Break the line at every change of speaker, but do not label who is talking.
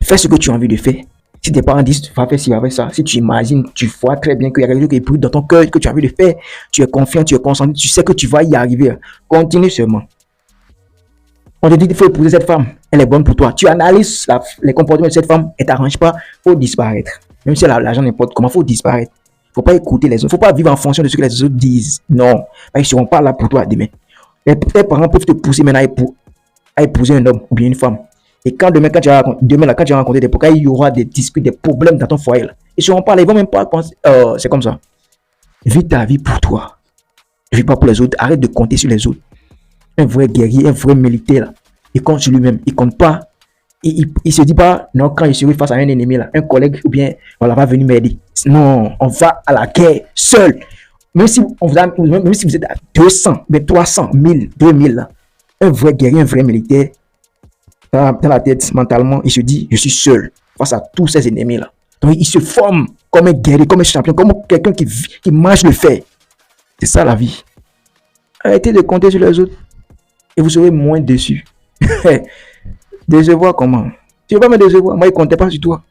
Fais ce que tu as envie de faire. Si tes parents disent, va faire ci, va faire ça, si tu imagines, tu vois très bien qu'il y a quelque chose qui est brûle dans ton cœur, que tu as envie de faire, tu es confiant, tu es concentré, tu sais que tu vas y arriver. Continue seulement. On te dit qu'il faut épouser cette femme, elle est bonne pour toi. Tu analyses les comportements de cette femme, elle ne t'arrange pas, il faut disparaître. Même si l'argent n'importe comment, il faut disparaître. Il ne faut pas écouter les autres, il ne faut pas vivre en fonction de ce que les autres disent. Non, ils ne seront pas là pour toi demain. Tes parents peuvent te pousser maintenant à épouser un homme ou bien une femme. Et quand demain, quand tu vas rencontrer des problèmes, il y aura des disputes, des problèmes dans ton foyer. Là. Ils ne seront pas là, ils ne vont même pas penser. C'est comme ça. Vis ta vie pour toi. Ne vis pas pour les autres. Arrête de compter sur les autres. Un vrai guerrier, un vrai militaire, là, il compte sur lui-même. Il compte pas. Il se dit pas, non, quand il se face à un ennemi, là, un collègue, ou bien, on va venir m'aider. Non, on va à la guerre seul. Même si vous êtes à 200, 300, 1000, 2000, là, un vrai guerrier, un vrai militaire, dans la tête, mentalement, il se dit, je suis seul face à tous ces ennemis-là. Donc, il se forme comme un guerrier, comme un champion, comme quelqu'un qui mange le fer. C'est ça la vie. Arrêtez de compter sur les autres et vous serez moins déçus. Décevoir comment? Tu ne vas pas me décevoir. Moi, il ne comptait pas sur toi.